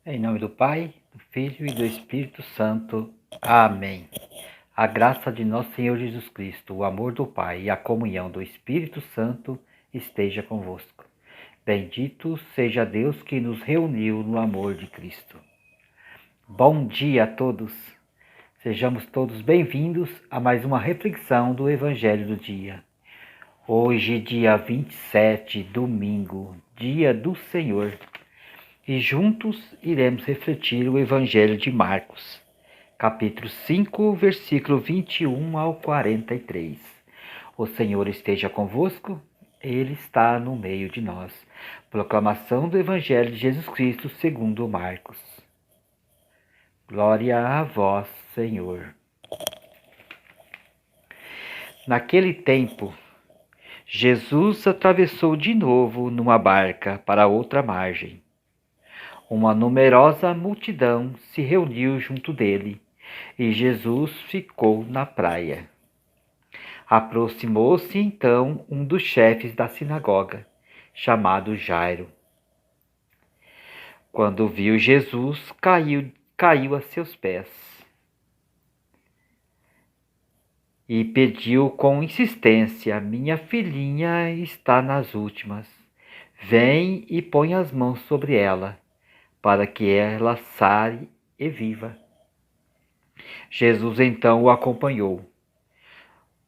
Em nome do Pai, do Filho e do Espírito Santo. Amém. A graça de nosso Senhor Jesus Cristo, o amor do Pai e a comunhão do Espírito Santo esteja convosco. Bendito seja Deus que nos reuniu no amor de Cristo. Bom dia a todos. Sejamos todos bem-vindos a mais uma reflexão do Evangelho do dia. Hoje, dia 27, domingo, dia do Senhor. E juntos iremos refletir o Evangelho de Marcos, capítulo 5, versículo 21 ao 43. O Senhor esteja convosco, Ele está no meio de nós. Proclamação do Evangelho de Jesus Cristo segundo Marcos. Glória a vós, Senhor. Naquele tempo, Jesus atravessou de novo numa barca para outra margem. Uma numerosa multidão se reuniu junto dele, e Jesus ficou na praia. Aproximou-se então um dos chefes da sinagoga, chamado Jairo. Quando viu Jesus, caiu a seus pés e pediu com insistência: minha filhinha está nas últimas. Vem e põe as mãos sobre ela, para que ela sare e viva. Jesus então o acompanhou.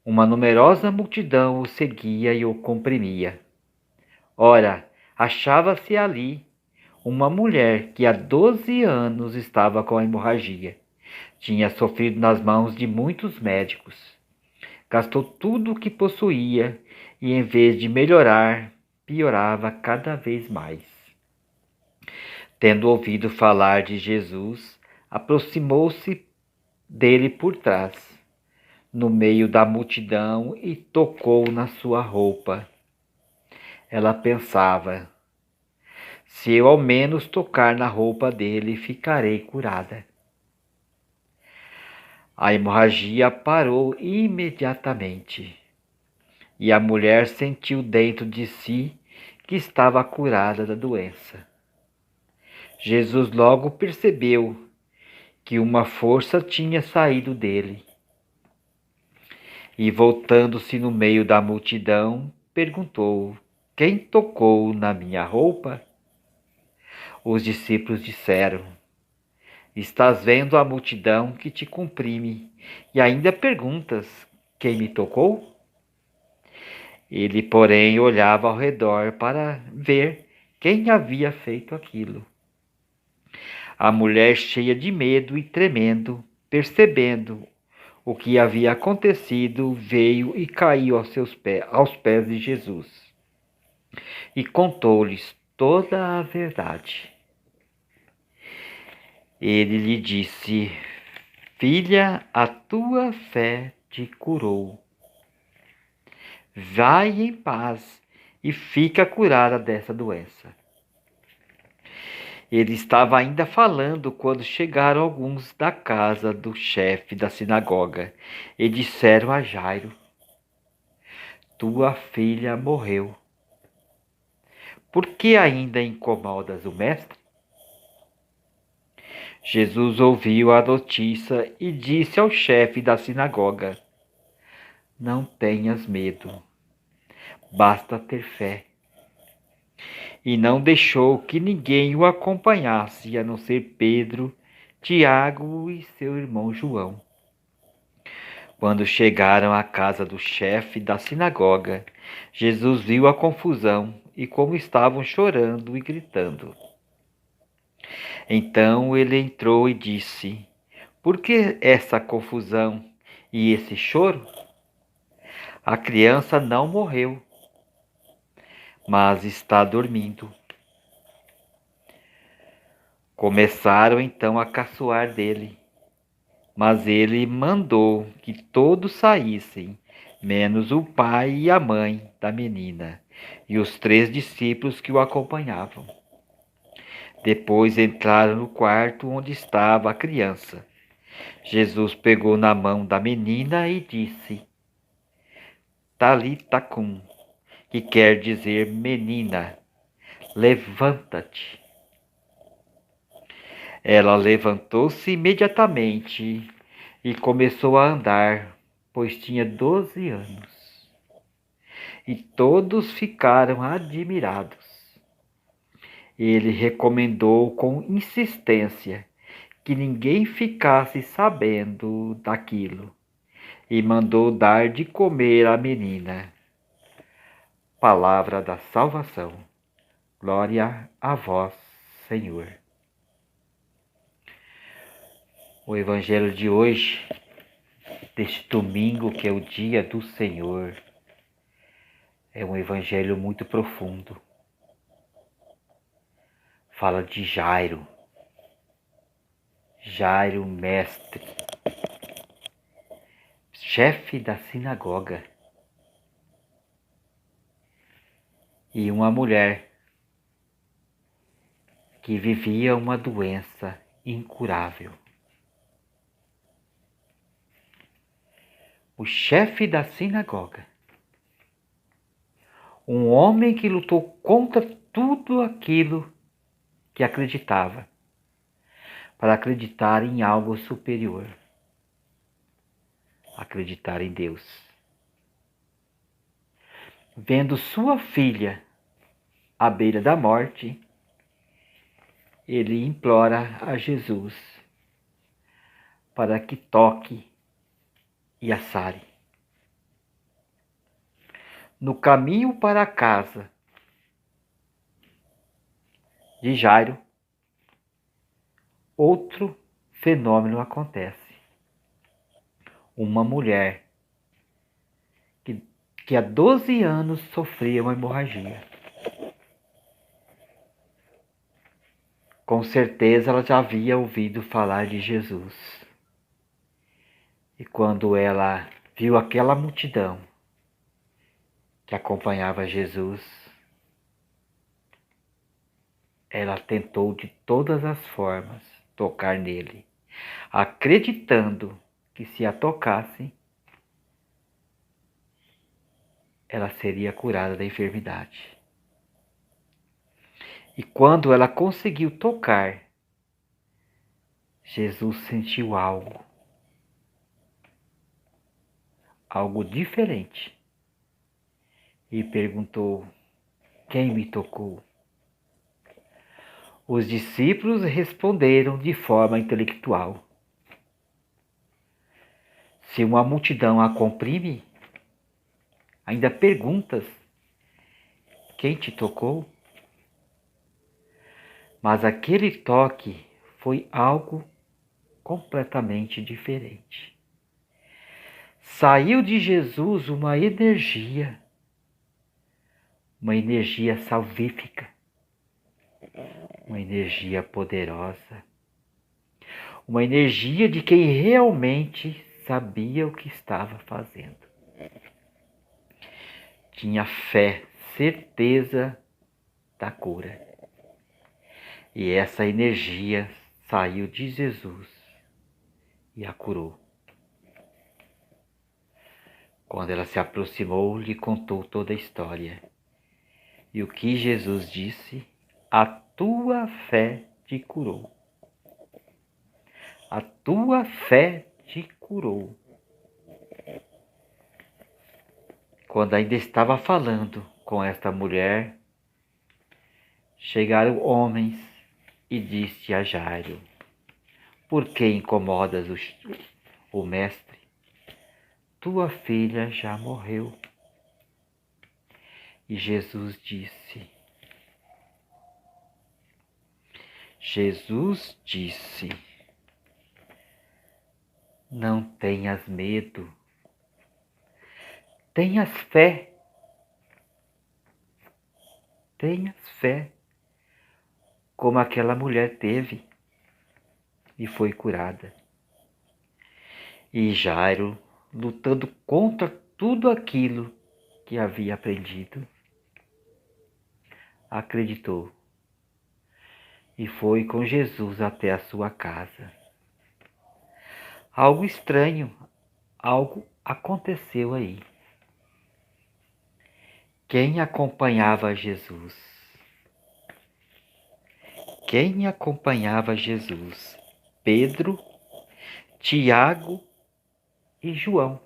Uma numerosa multidão o seguia e o comprimia. Ora, achava-se ali uma mulher que há 12 anos estava com a hemorragia. Tinha sofrido nas mãos de muitos médicos. Gastou tudo o que possuía e, em vez de melhorar, piorava cada vez mais. Tendo ouvido falar de Jesus, aproximou-se dele por trás, no meio da multidão, e tocou na sua roupa. Ela pensava: se eu ao menos tocar na roupa dele, ficarei curada. A hemorragia parou imediatamente, e a mulher sentiu dentro de si que estava curada da doença. Jesus logo percebeu que uma força tinha saído dele. E voltando-se no meio da multidão, perguntou: quem tocou na minha roupa? Os discípulos disseram: estás vendo a multidão que te comprime e ainda perguntas: quem me tocou? Ele, porém, olhava ao redor para ver quem havia feito aquilo. A mulher, cheia de medo e tremendo, percebendo o que havia acontecido, veio e caiu aos pés de Jesus e contou-lhes toda a verdade. Ele lhe disse: filha, a tua fé te curou. Vai em paz e fica curada dessa doença. Ele estava ainda falando quando chegaram alguns da casa do chefe da sinagoga e disseram a Jairo: tua filha morreu. Por que ainda incomodas o mestre? Jesus ouviu a notícia e disse ao chefe da sinagoga: não tenhas medo, basta ter fé. E não deixou que ninguém o acompanhasse, a não ser Pedro, Tiago e seu irmão João. Quando chegaram à casa do chefe da sinagoga, Jesus viu a confusão e como estavam chorando e gritando. Então ele entrou e disse: por que essa confusão e esse choro? A criança não morreu, mas está dormindo. Começaram então a caçoar dele, mas ele mandou que todos saíssem, menos o pai e a mãe da menina e os 3 discípulos que o acompanhavam. Depois entraram no quarto onde estava a criança. Jesus pegou na mão da menina e disse: Talita cum, que quer dizer menina, levanta-te. Ela levantou-se imediatamente e começou a andar, pois tinha 12 anos. E todos ficaram admirados. Ele recomendou com insistência que ninguém ficasse sabendo daquilo e mandou dar de comer à menina. Palavra da salvação. Glória a vós, Senhor. O evangelho de hoje, deste domingo, que é o dia do Senhor, é um evangelho muito profundo. Fala de Jairo. Jairo, mestre, chefe da sinagoga, e uma mulher que vivia uma doença incurável. O chefe da sinagoga, um homem que lutou contra tudo aquilo que acreditava, para acreditar em algo superior, acreditar em Deus. Vendo sua filha à beira da morte, ele implora a Jesus para que toque e a sare. No caminho para a casa de Jairo, outro fenômeno acontece. Uma mulher que há 12 anos sofria uma hemorragia. Com certeza ela já havia ouvido falar de Jesus. E quando ela viu aquela multidão que acompanhava Jesus, ela tentou de todas as formas tocar nele, acreditando que se a tocasse, ela seria curada da enfermidade. E quando ela conseguiu tocar, Jesus sentiu algo diferente, e perguntou: quem me tocou? Os discípulos responderam de forma intelectual: se uma multidão a comprime, ainda perguntas: quem te tocou? Mas aquele toque foi algo completamente diferente. Saiu de Jesus uma energia salvífica, uma energia poderosa, uma energia de quem realmente sabia o que estava fazendo. Tinha fé, certeza da cura. E essa energia saiu de Jesus e a curou. Quando ela se aproximou, lhe contou toda a história. E o que Jesus disse: a tua fé te curou. A tua fé te curou. Quando ainda estava falando com esta mulher, chegaram homens e disse a Jairo: por que incomodas o mestre? Tua filha já morreu. E Jesus disse, não tenhas medo, tenhas fé, como aquela mulher teve e foi curada. E Jairo, lutando contra tudo aquilo que havia aprendido, acreditou e foi com Jesus até a sua casa. Algo estranho, algo aconteceu aí. Quem acompanhava Jesus? quem acompanhava Jesus? Pedro, Tiago e João.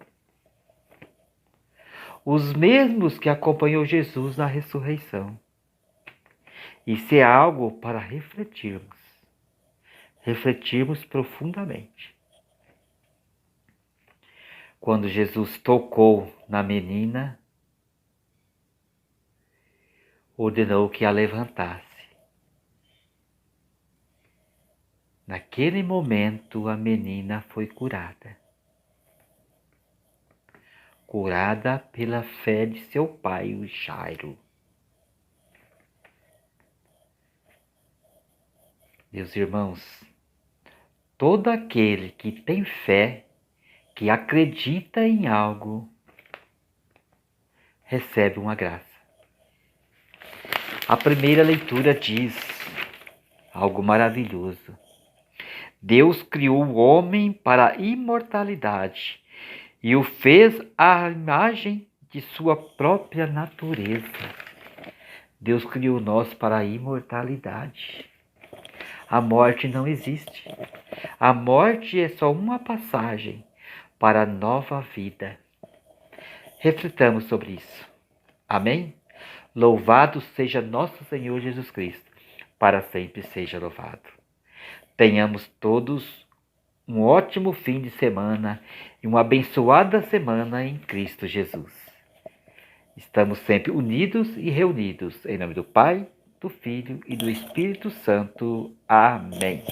Os mesmos que acompanhou Jesus na ressurreição. Isso é algo para refletirmos profundamente. Quando Jesus tocou na menina, ordenou que a levantasse. Naquele momento, a menina foi curada. Curada pela fé de seu pai, o Jairo. Meus irmãos, todo aquele que tem fé, que acredita em algo, recebe uma graça. A primeira leitura diz algo maravilhoso. Deus criou o homem para a imortalidade e o fez à imagem de sua própria natureza. Deus criou nós para a imortalidade. A morte não existe. A morte é só uma passagem para a nova vida. Reflitamos sobre isso. Amém? Louvado seja nosso Senhor Jesus Cristo. Para sempre seja louvado. Tenhamos todos um ótimo fim de semana e uma abençoada semana em Cristo Jesus. Estamos sempre unidos e reunidos. Em nome do Pai, do Filho e do Espírito Santo. Amém.